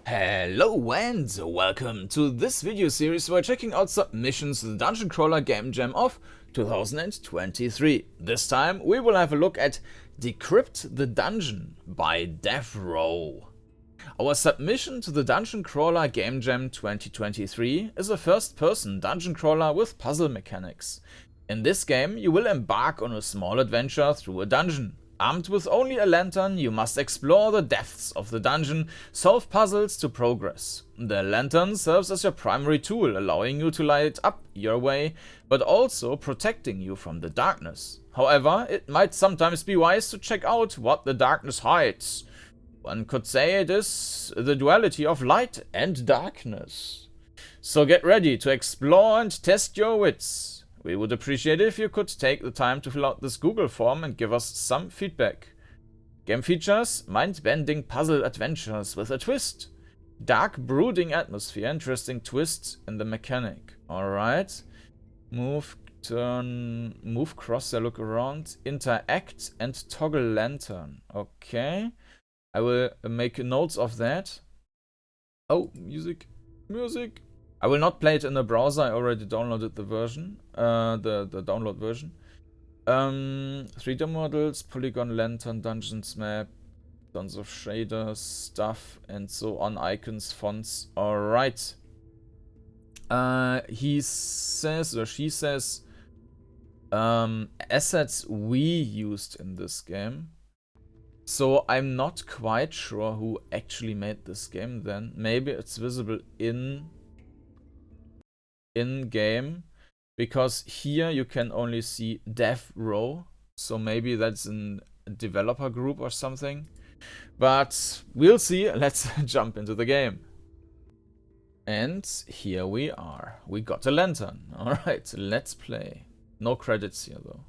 Hello and welcome to this video series where checking out submissions to the Dungeoncrawler Gamejam of 2023. This time we will have a look at Decrypt the Dungeon by DevRow. Our submission to the Dungeoncrawler Gamejam 2023 is a first-person dungeon crawler with puzzle mechanics. In this game you will embark on a small adventure through a dungeon. Armed with only a lantern, you must explore the depths of the dungeon, solve puzzles to progress. The lantern serves as your primary tool, allowing you to light up your way, but also protecting you from the darkness. However, it might sometimes be wise to check out what the darkness hides. One could say it is the duality of light and darkness. So get ready to explore and test your wits. We would appreciate it if you could take the time to fill out this Google form and give us some feedback. Game features mind-bending puzzle adventures with a twist. Dark brooding atmosphere, interesting twists in the mechanic. Alright. Move, turn, move, cross, look around, interact, and toggle lantern. Okay. I will make notes of that. Oh, music. Music. I will not play it in the browser. I already downloaded the version, the download version. 3D models, polygon, lantern, dungeons map, tons of shaders, stuff, and so on, icons, fonts. Alright. He says, or she says, assets we used in this game. So I'm not quite sure who actually made this game then. Maybe it's visible in-game, because here you can only see DevRow, so maybe that's a developer group or something. But we'll see. Let's jump into the game. And here we are. We got a lantern. Alright, let's play. No credits here though.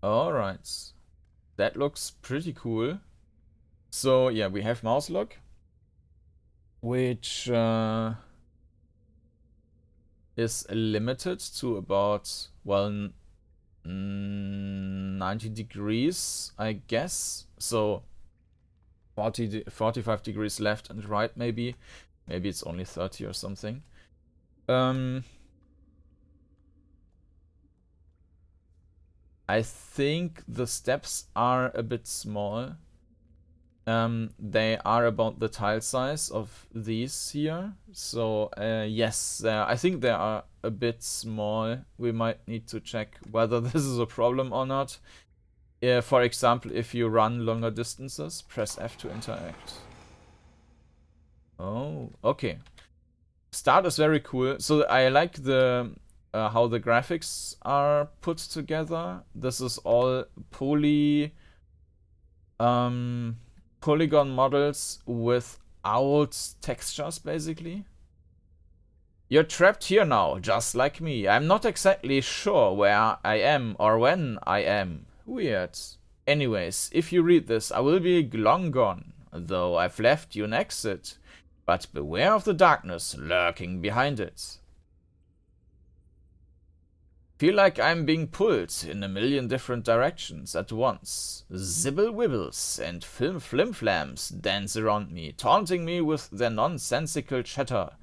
Alright. That looks pretty cool. So yeah, we have mouse lock, which is limited to about, well, 90 degrees, I guess. So 45 degrees left and right, maybe. Maybe it's only 30 or something. I think the steps are a bit small. They are about the tile size of these here. So yes, I think they are a bit small. We might need to check whether this is a problem or not. For example, if you run longer distances, press F to interact. Oh, okay. Start is very cool. So I like the how the graphics are put together. This is all polygon models without textures, basically. You're trapped here now, just like me. I'm not exactly sure where I am or when I am. Weird. Anyways, if you read this, I will be long gone, though I've left you an exit. But beware of the darkness lurking behind it. Feel like I'm being pulled in a million different directions at once. Zibble wibbles and flim-flams dance around me, taunting me with their nonsensical chatter.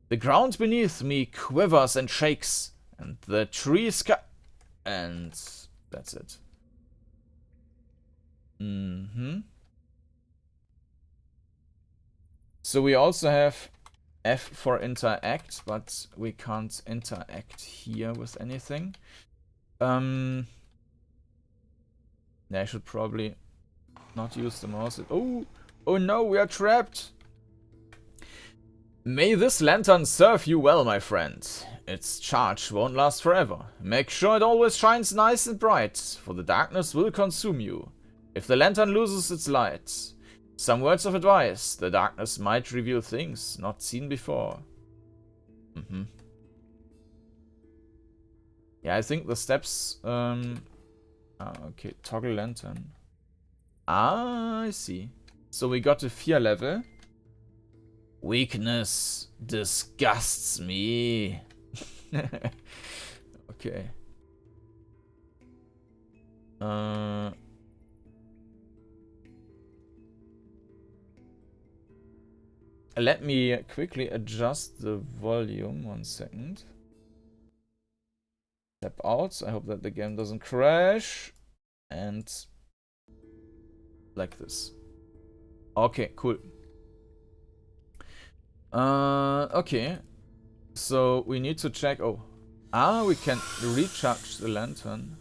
The ground beneath me quivers and shakes, and the trees and that's it. So we also have F for interact, but we can't interact here with anything. Yeah, I should probably not use the mouse. Oh no, we are trapped. May this lantern serve you well, my friend. Its charge won't last forever. Make sure it always shines nice and bright, for the darkness will consume you. If the lantern loses its light, some words of advice: the darkness might reveal things not seen before. Yeah, I think the steps... okay, toggle lantern. I see. So we got a fear level. Weakness disgusts me. Okay. Let me quickly adjust the volume. 1 second. Step out. I hope that the game doesn't crash. And like this. Okay, cool. Okay. So we need to check. Oh. We can recharge the lantern.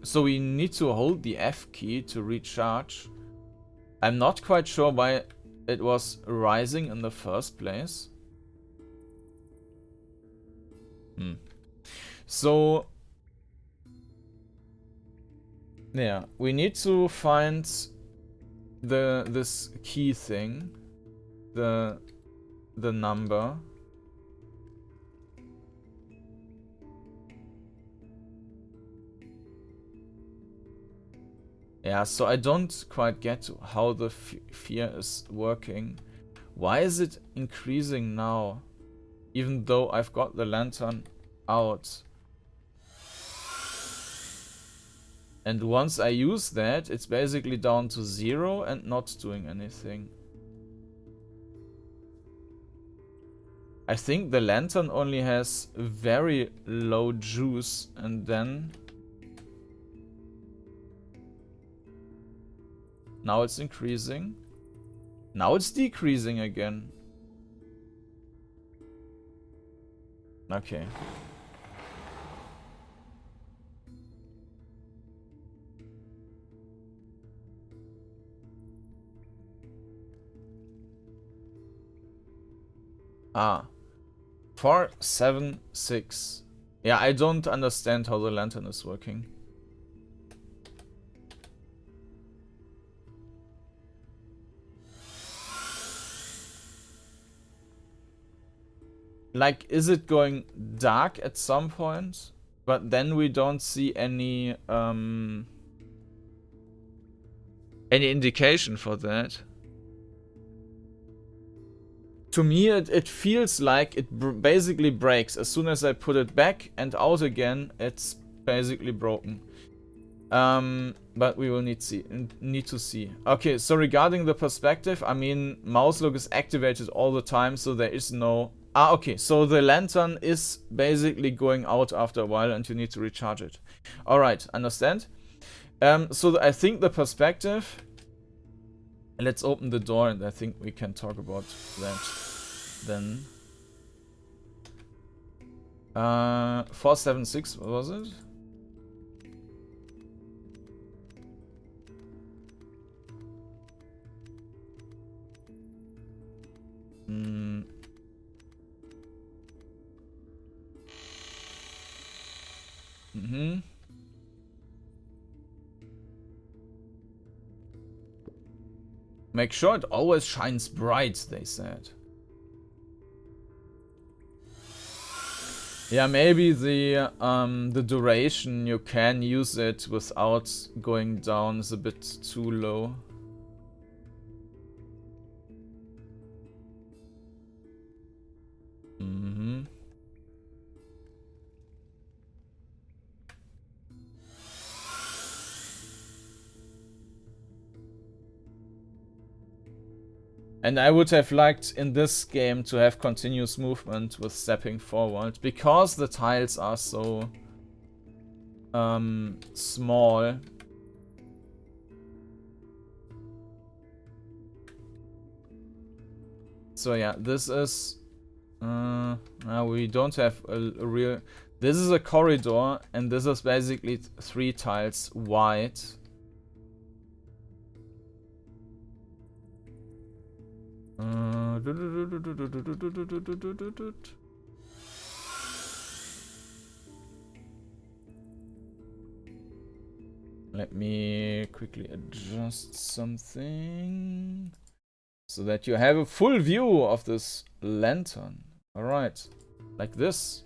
So we need to hold the F key to recharge. I'm not quite sure why it was rising in the first place. So yeah, we need to find this key thing, the number. Yeah, so I don't quite get how the fear is working. Why is it increasing now, even though I've got the lantern out? And once I use that, it's basically down to 0 and not doing anything. I think the lantern only has very low juice, and then now it's increasing. Now it's decreasing again. Okay. Ah. 4, 7, 6. Yeah, I don't understand how the lantern is working. Like, is it going dark at some point? But then we don't see any indication for that. To me, it feels like it basically breaks. As soon as I put it back and out again, it's basically broken. But we will need to see. Okay, so regarding the perspective, I mean, mouse look is activated all the time, so there is no... okay, so the lantern is basically going out after a while and you need to recharge it. Alright, understand? So I think the perspective... Let's open the door and I think we can talk about that then. 476, what was it? Make sure it always shines bright, they said. Yeah, maybe the duration you can use it without going down is a bit too low. And I would have liked in this game to have continuous movement with stepping forward, because the tiles are so small. So yeah, this is we don't have a real... This is a corridor and this is basically 3 tiles wide. Let me quickly adjust something so that you have a full view of this lantern. Alright, like this.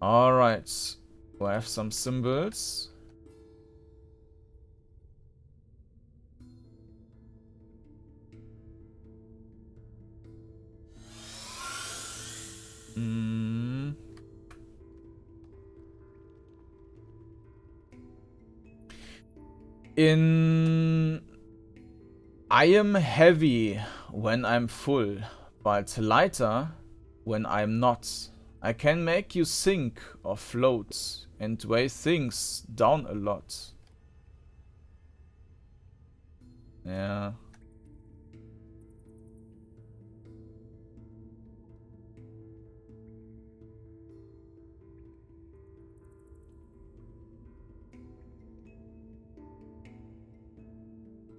Alright, we have some symbols. I am heavy when I'm full, but lighter when I'm not. I can make you sink or float and weigh things down a lot. Yeah.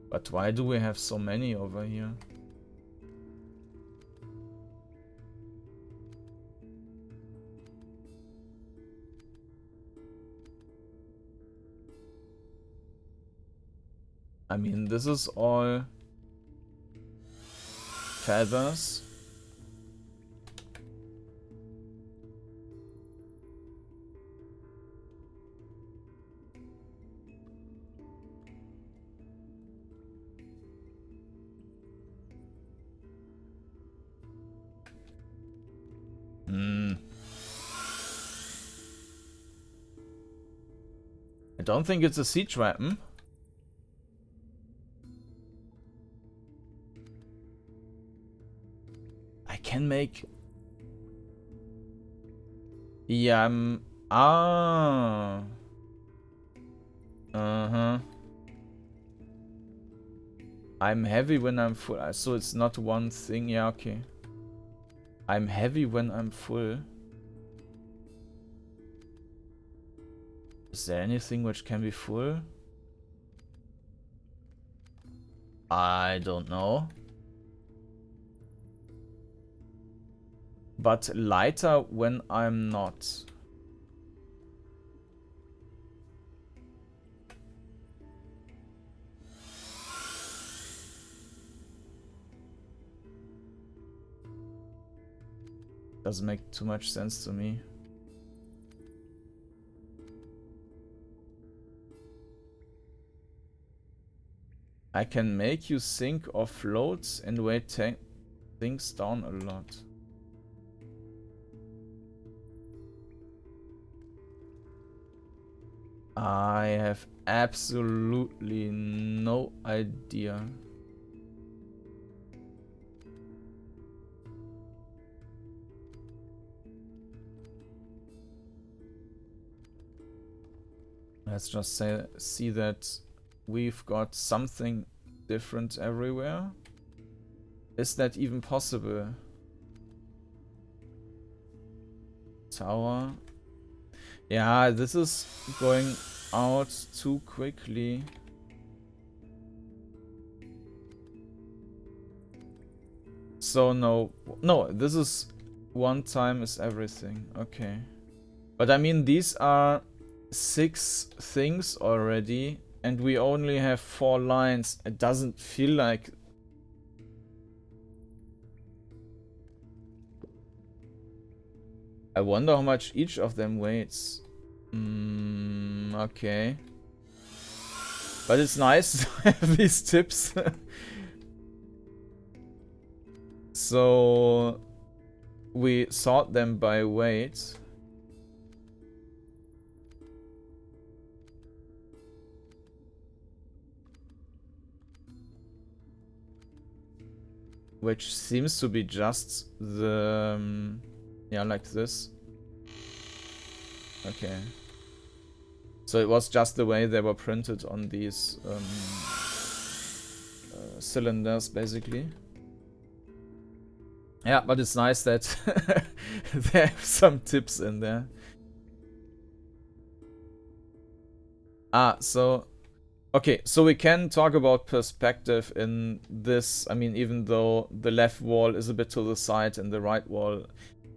But why do we have so many over here? I mean, this is all feathers. I don't think it's a siege weapon. I can make... Yeah, I'm heavy when I'm full. So it's not one thing. Yeah, okay. I'm heavy when I'm full. Is there anything which can be full? I don't know. But lighter when I'm not. Doesn't make too much sense to me. I can make you sink or float and weigh things down a lot. I have absolutely no idea. Let's just see that we've got something different everywhere. Is that even possible? Tower. Yeah, this is going out too quickly. So no, this is one time is everything. Okay. But I mean, these are 6 things already, and we only have 4 lines. It doesn't feel like... I wonder how much each of them weighs. Okay. But it's nice to have these tips. So we sort them by weight. Which seems to be just the... yeah, like this. Okay. So it was just the way they were printed on these cylinders, basically. Yeah, but it's nice that they have some tips in there. So... okay, so we can talk about perspective in this. I mean, even though the left wall is a bit to the side and the right wall.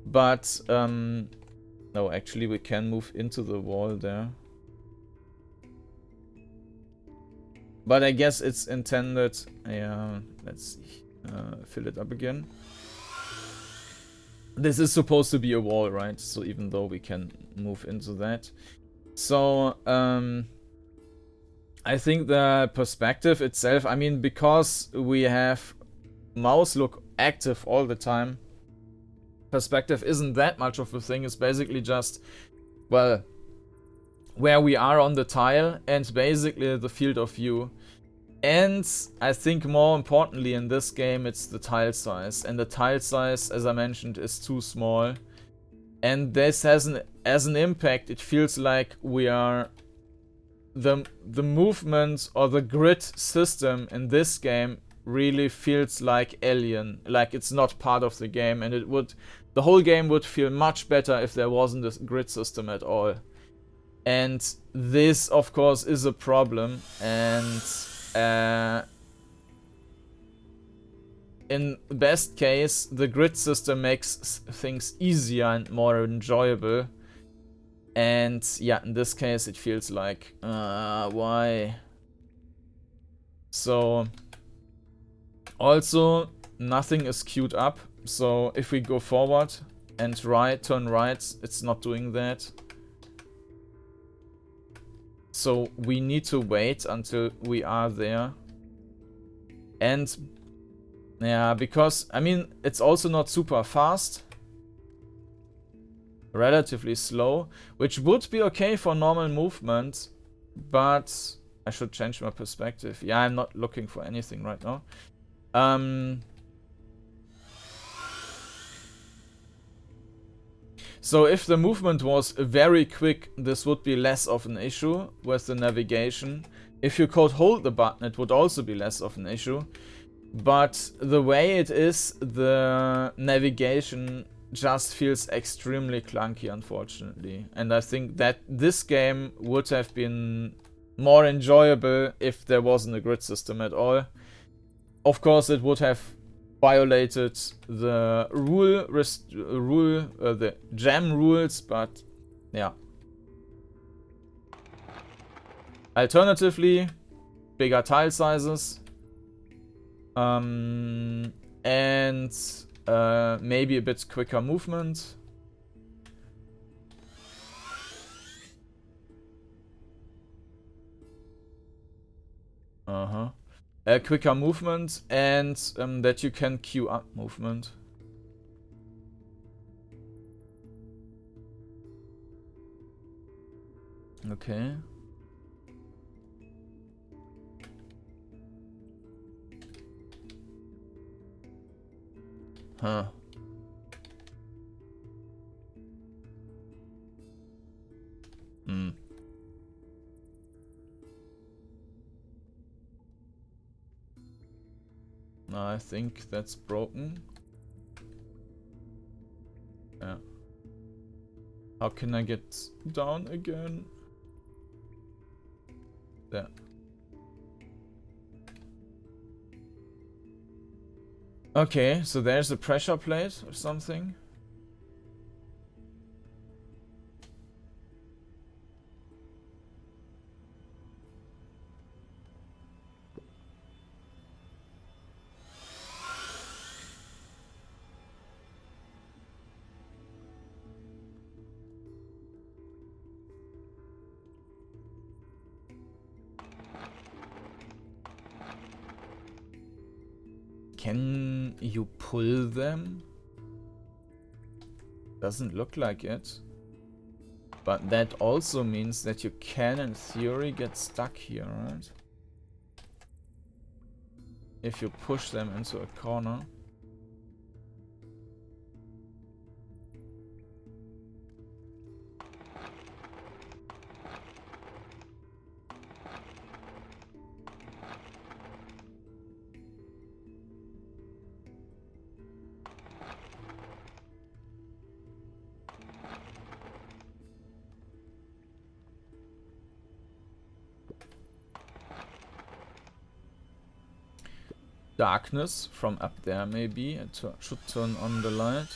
But, no, actually we can move into the wall there. But I guess it's intended... yeah, let's fill it up again. This is supposed to be a wall, right? So even though we can move into that. So, I think the perspective itself, I mean, because we have mouse look active all the time, perspective isn't that much of a thing. It's basically just, well, where we are on the tile and basically the field of view. And I think more importantly in this game, it's the tile size. And the tile size, as I mentioned, is too small. And this has as an impact, it feels like we are the movement or the grid system in this game really feels like alien, like it's not part of the game, and the whole game would feel much better if there wasn't a grid system at all. And this, of course, is a problem, and in best case, the grid system makes things easier and more enjoyable. And yeah, in this case, it feels like, why? So, also, nothing is queued up. So if we go forward and turn right, it's not doing that. So we need to wait until we are there. And yeah, because, I mean, it's also not super fast. Relatively slow, which would be okay for normal movement, but I should change my perspective. Yeah, I'm not looking for anything right now. So if the movement was very quick, this would be less of an issue with the navigation. If you could hold the button, it would also be less of an issue. But the way it is, the navigation just feels extremely clunky, unfortunately. And I think that this game would have been more enjoyable if there wasn't a grid system at all. Of course, it would have violated the the jam rules, but yeah. Alternatively, bigger tile sizes. And maybe a bit quicker movement. Quicker movement, and that you can queue up movement. Okay. Huh. I think that's broken. Yeah. How can I get down again? There. Okay, so there's a pressure plate or something. Can you pull them? Doesn't look like it. But that also means that you can, in theory, get stuck here, right? If you push them into a corner. Darkness from up there, maybe. It should turn on the light.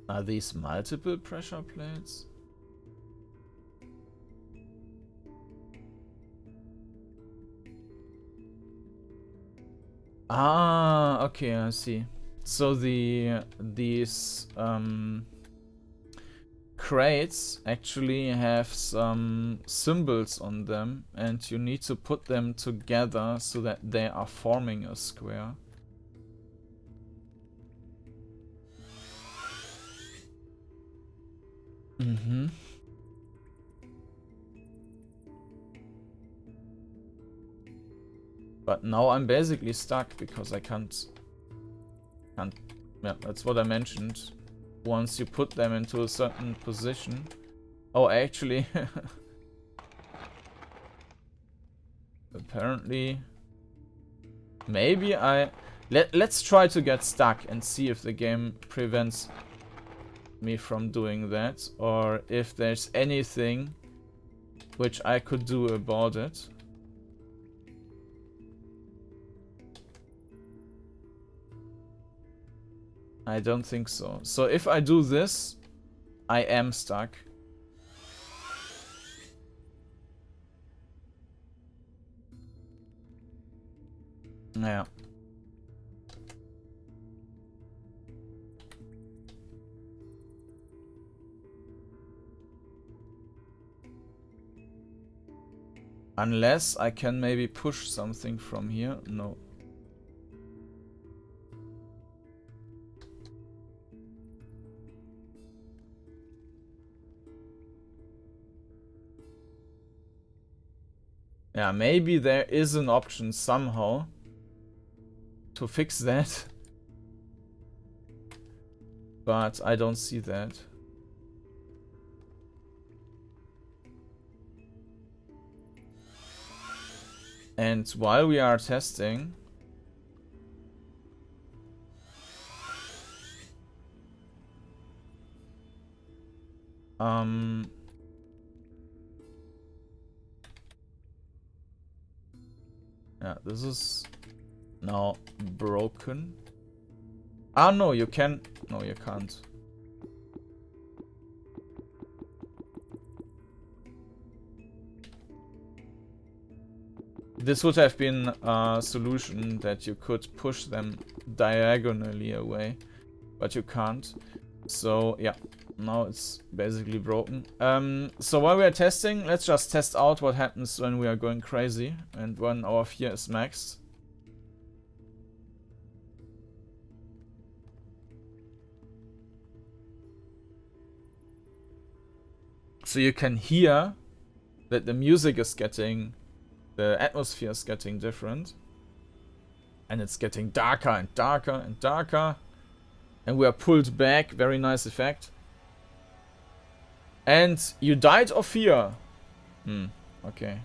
Are these multiple pressure plates? Ah, okay, I see. So these crates actually have some symbols on them, and you need to put them together so that they are forming a square. Mm-hmm. But now I'm basically stuck because I can't. Yeah, that's what I mentioned. Once you put them into a certain position. Oh, actually. Apparently. Maybe let's try to get stuck and see if the game prevents me from doing that, or if there's anything which I could do about it. I don't think so. So if I do this, I am stuck. Yeah. Unless I can maybe push something from here. No. Yeah, maybe there is an option somehow to fix that. But I don't see that. And while we are testing, yeah, this is now broken. Ah, no, you can. No, you can't. This would have been a solution that you could push them diagonally away, but you can't. So, yeah, now it's basically broken. So while we are testing, let's just test out what happens when we are going crazy and when our fear is maxed. So you can hear that the music is getting, the atmosphere is getting different. And it's getting darker and darker and darker. And we are pulled back. Very nice effect. And you died of fear. Okay.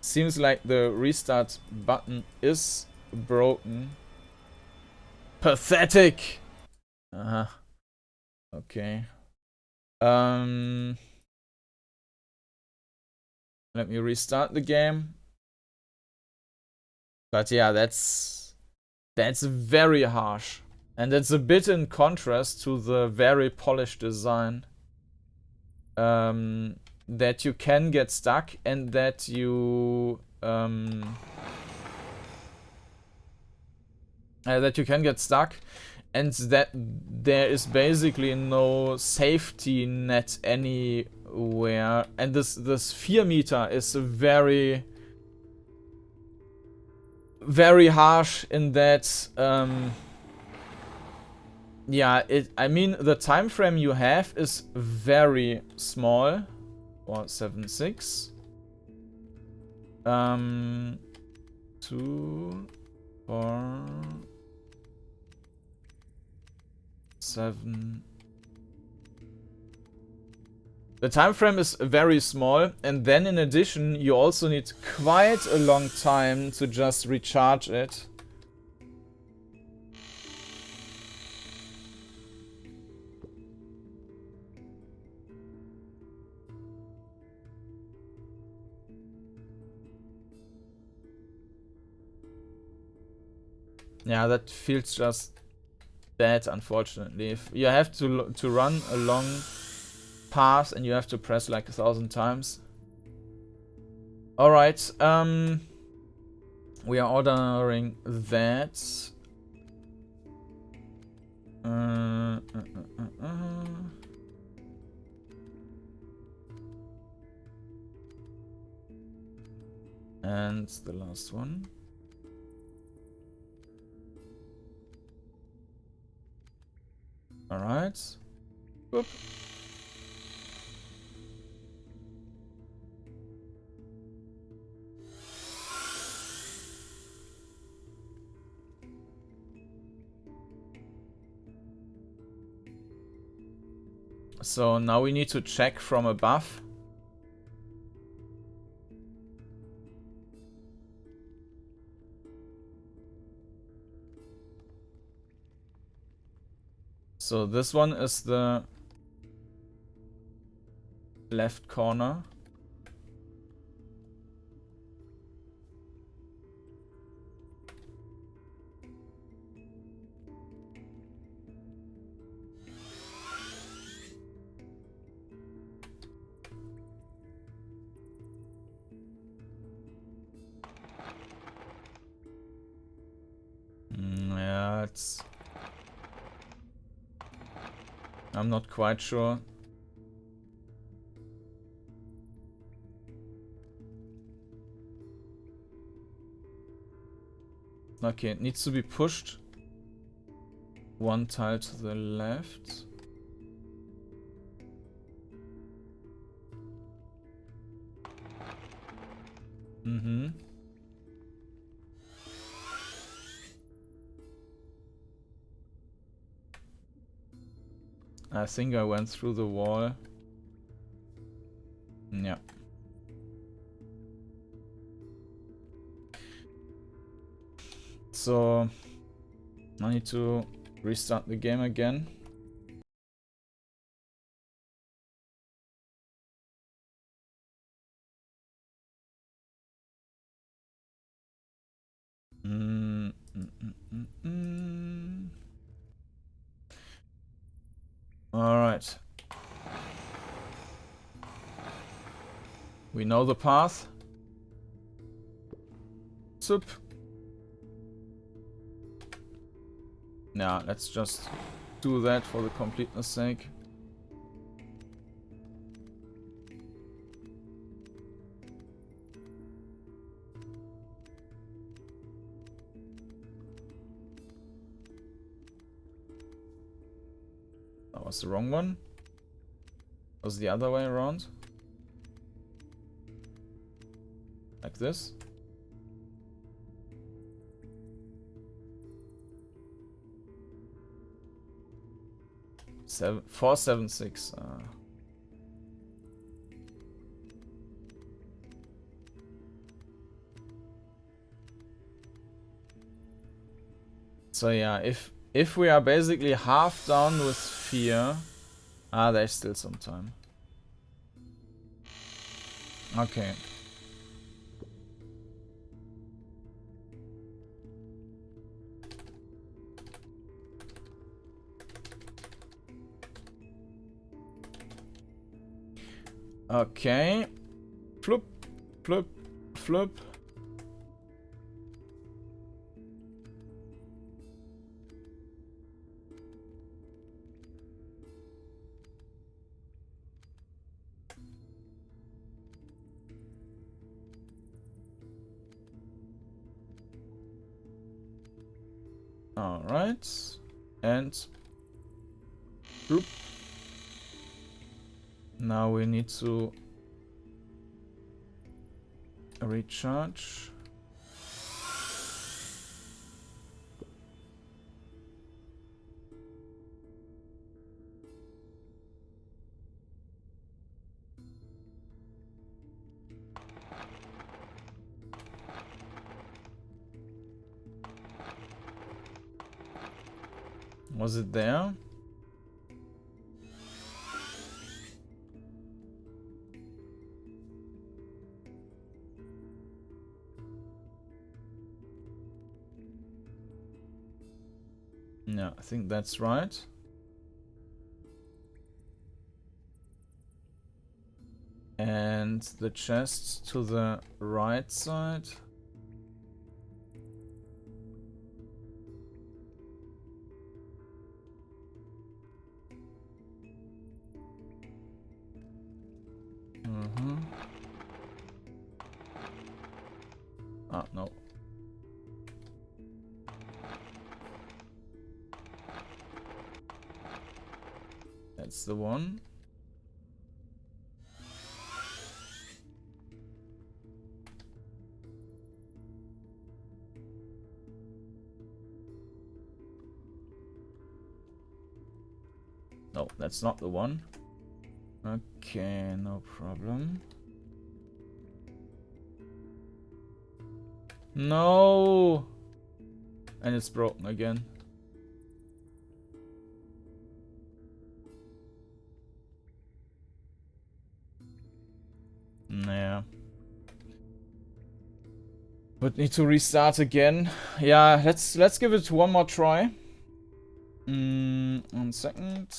Seems like the restart button is broken. Pathetic! Uh-huh. Okay. Let me restart the game. But yeah, that's very harsh. And it's a bit in contrast to the very polished design. That you can get stuck and that you can get stuck and that there is basically no safety net anywhere. And this fear meter is very harsh in that yeah, I mean, the time frame you have is very small. 476. 2, 4, 7. The time frame is very small, and then in addition, you also need quite a long time to just recharge it. Yeah, that feels just bad, unfortunately. If you have to run a long path and you have to press like 1,000 times. Alright, we are ordering that. And the last one. Alright. Whoop. So now we need to check from above. So this one is the left corner. Yeah, it's... I'm not quite sure. Okay, it needs to be pushed one tile to the left. Mm-hmm. I think I went through the wall. Yeah. So I need to restart the game again. All right. We know the path. Zup. Yeah, let's just do that for the completeness sake. That was the wrong one. It was the other way around. Like this. Seven, 476. So yeah, if we are basically half down with fear, there's still some time. Okay. Okay. Flip, flip, flip. All right. And whoop. Now we need to recharge. Was it there? Yeah, I think that's right. And the chest to the right side. Ah, no. That's the one. No, that's not the one. Okay, no problem. No! And it's broken again. Yeah. Would need to restart again. Yeah, let's give it one more try. 1 second.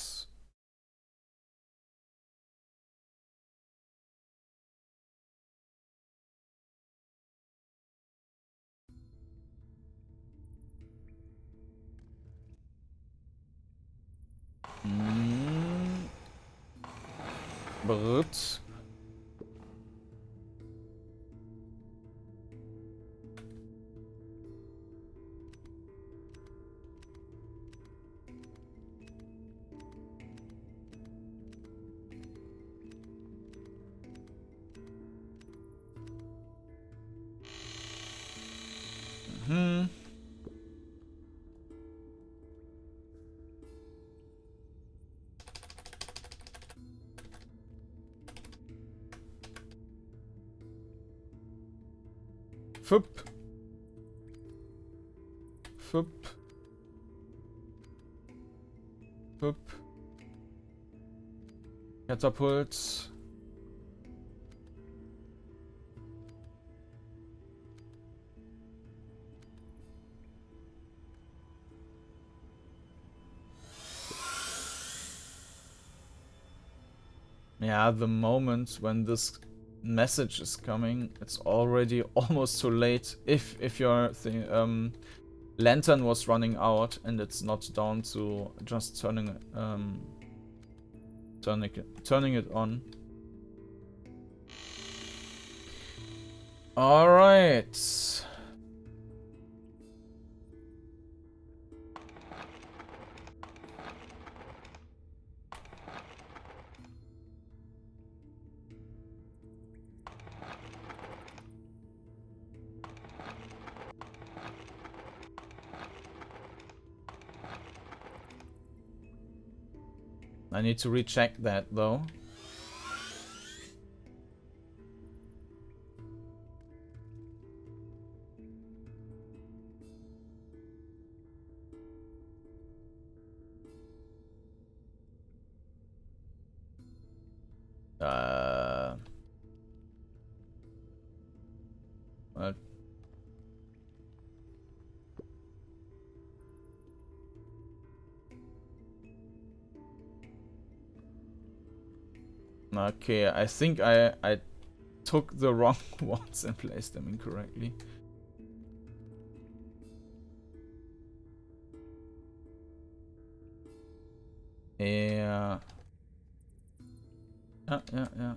Brut. Fup. Fup. Fup. Catapult. Yeah, the moment when this message is coming, it's already almost too late. If your lantern was running out and it's not down to just turning it on. All right. I need to recheck that though. Well, okay, I think I took the wrong ones and placed them incorrectly. Yeah. Yeah.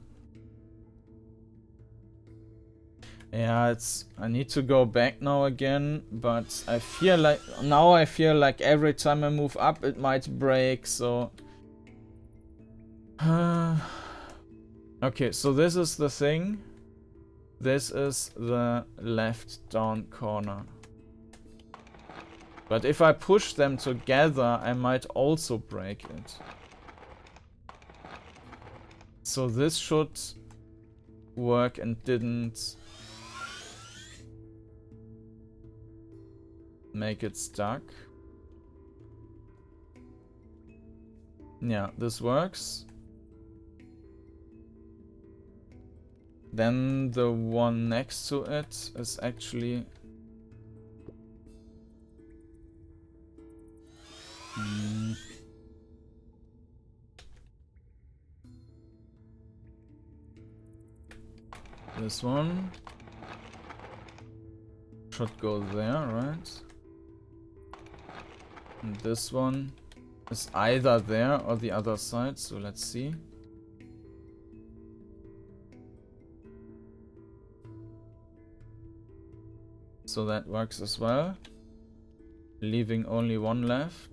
Yeah, I need to go back now again, but I feel like every time I move up it might break, so okay, so this is the thing. This is the left down corner. But if I push them together, I might also break it. So this should work and didn't make it stuck. Yeah, this works. Then the one next to it is actually... This one should go there, right? And this one is either there or the other side, so let's see. So that works as well. Leaving only one left.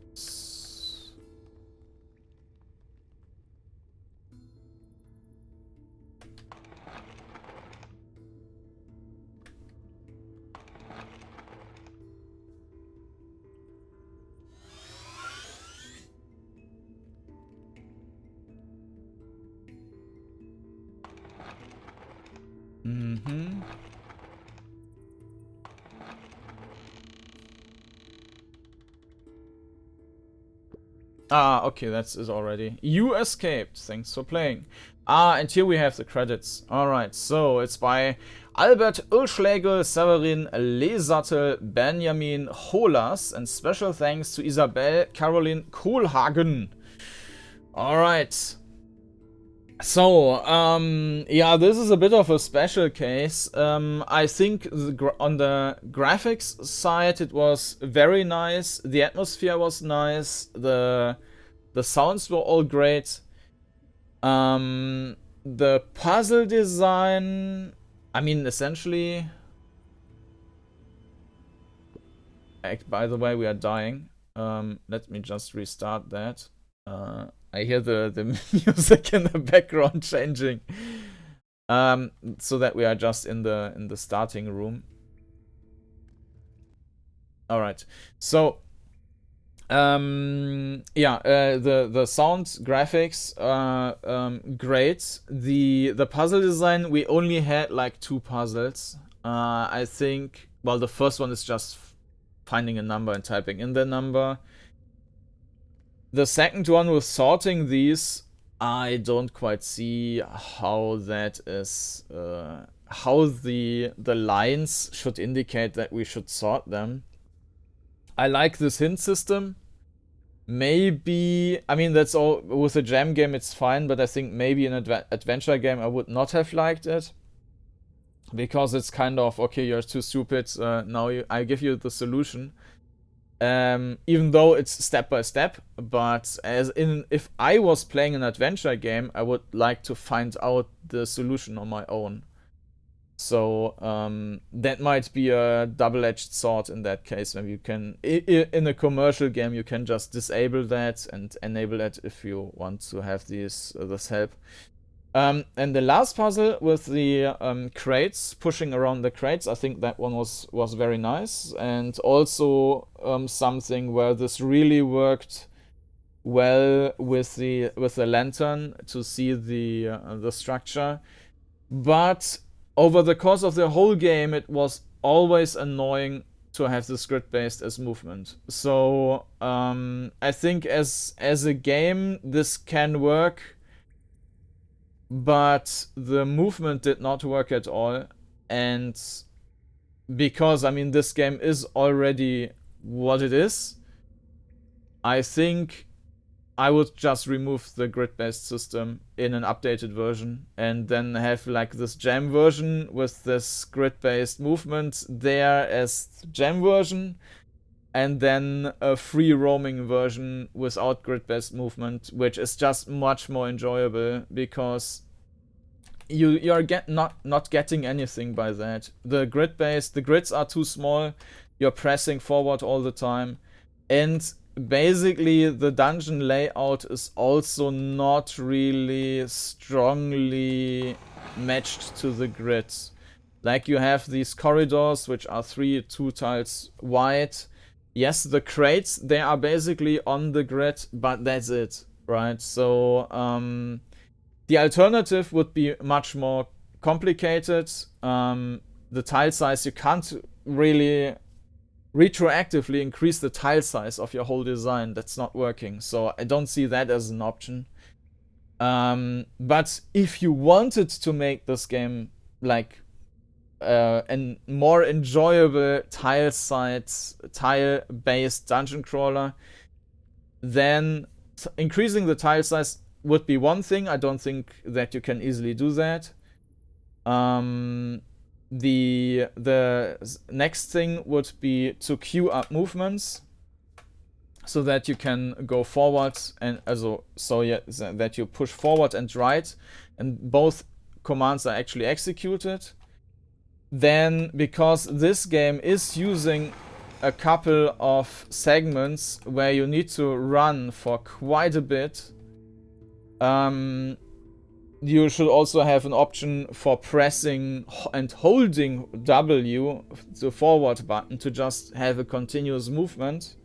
Ah, okay, that's it already. You escaped. Thanks for playing. Ah, and here we have the credits. Alright, so it's by Albert Ulschlägel, Severin Lesattel, Benjamin Holas, and special thanks to Isabel Caroline Kohlhagen. Alright. So, yeah, this is a bit of a special case. I think on the graphics side it was very nice, the atmosphere was nice, the sounds were all great. The puzzle design, I mean, essentially... By the way, we are dying. Let me just restart that. I hear the music in the background changing, so that we are just in the starting room. All right, so yeah, the sound graphics great. The puzzle design, we only had like 2 puzzles. I think, well, the first one is just finding a number and typing in the number. The second one with sorting these, I don't quite see how that is, how the lines should indicate that we should sort them. I like this hint system. Maybe, I mean, that's all, with a jam game it's fine, but I think maybe in an adventure game I would not have liked it. Because it's kind of, okay, you're too stupid, now I give you the solution. Even though it's step by step, but if I was playing an adventure game, I would like to find out the solution on my own. So that might be a double-edged sword in that case. Maybe you can, in a commercial game, you can just disable that and enable it if you want to have this help. And the last puzzle with the crates, pushing around the crates, I think that one was very nice, and also something where this really worked well with the lantern to see the structure. But over the course of the whole game, it was always annoying to have this grid-based as movement. So I think as a game, this can work. But the movement did not work at all, and because, I mean, this game is already what it is, I think I would just remove the grid-based system in an updated version and then have like this jam version with this grid-based movement there as jam version, and then a free roaming version without grid-based movement, which is just much more enjoyable, because you're not getting anything by that. The grids are too small, you're pressing forward all the time, and basically the dungeon layout is also not really strongly matched to the grids. Like, you have these corridors which are 2 tiles wide. Yes, the crates, they are basically on the grid, but that's it, right? So the alternative would be much more complicated. The tile size, you can't really retroactively increase the tile size of your whole design. That's not working, so I don't see that as an option. But if you wanted to make this game like a more enjoyable tile-based dungeon crawler, then increasing the tile size would be one thing. I don't think that you can easily do that. The next thing would be to queue up movements so that you can go forward and that you push forward and right, and both commands are actually executed. Then, because this game is using a couple of segments where you need to run for quite a bit, you should also have an option for pressing and holding W, the forward button, to just have a continuous movement.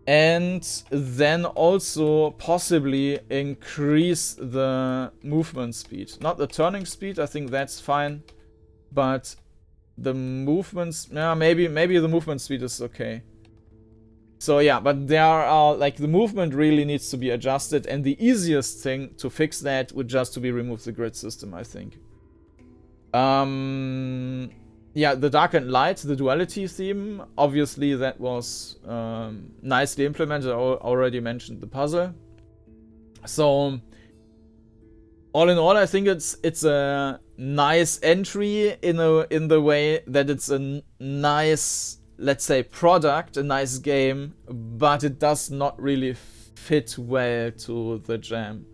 And then also possibly increase the movement speed. Not the turning speed, I think that's fine. But the movements, yeah, maybe the movement speed is okay. So yeah, but there are, like, the movement really needs to be adjusted, and the easiest thing to fix that would just to be remove the grid system, I think. Yeah, the dark and light, the duality theme, obviously that was nicely implemented. I already mentioned the puzzle. So all in all, I think it's a nice entry in the way that it's a nice, let's say, product, a nice game, but it does not really fit well to the jam.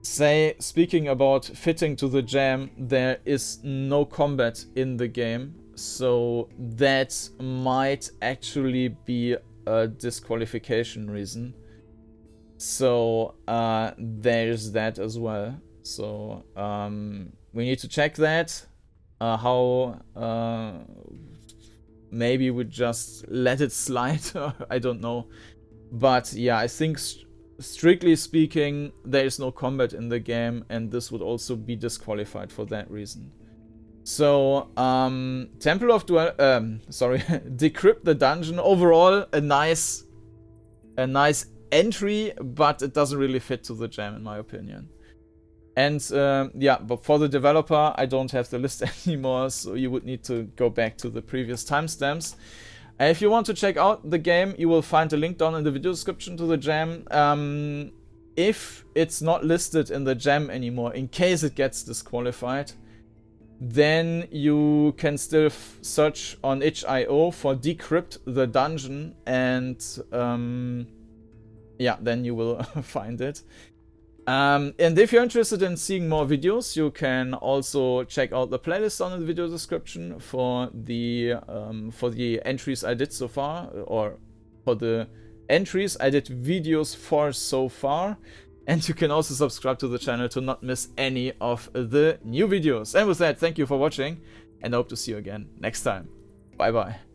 Speaking about fitting to the jam, there is no combat in the game, so that might actually be a disqualification reason. So there's that as well. So we need to check that. Maybe we just let it slide. I don't know. But yeah, I think strictly speaking, there is no combat in the game, and this would also be disqualified for that reason. So Temple of Decrypt the Dungeon, overall a nice entry, but it doesn't really fit to the jam in my opinion. And yeah, but for the developer, I don't have the list anymore, so you would need to go back to the previous timestamps. If you want to check out the game, you will find a link down in the video description to the jam. If it's not listed in the jam anymore, in case it gets disqualified, then you can still search on itch.io for Decrypt the Dungeon, and yeah, then you will find it. And if you're interested in seeing more videos, you can also check out the playlist down in the video description for the entries I did so far, or for the entries I did videos for so far. And you can also subscribe to the channel to not miss any of the new videos. And with that, thank you for watching, and I hope to see you again next time. Bye bye.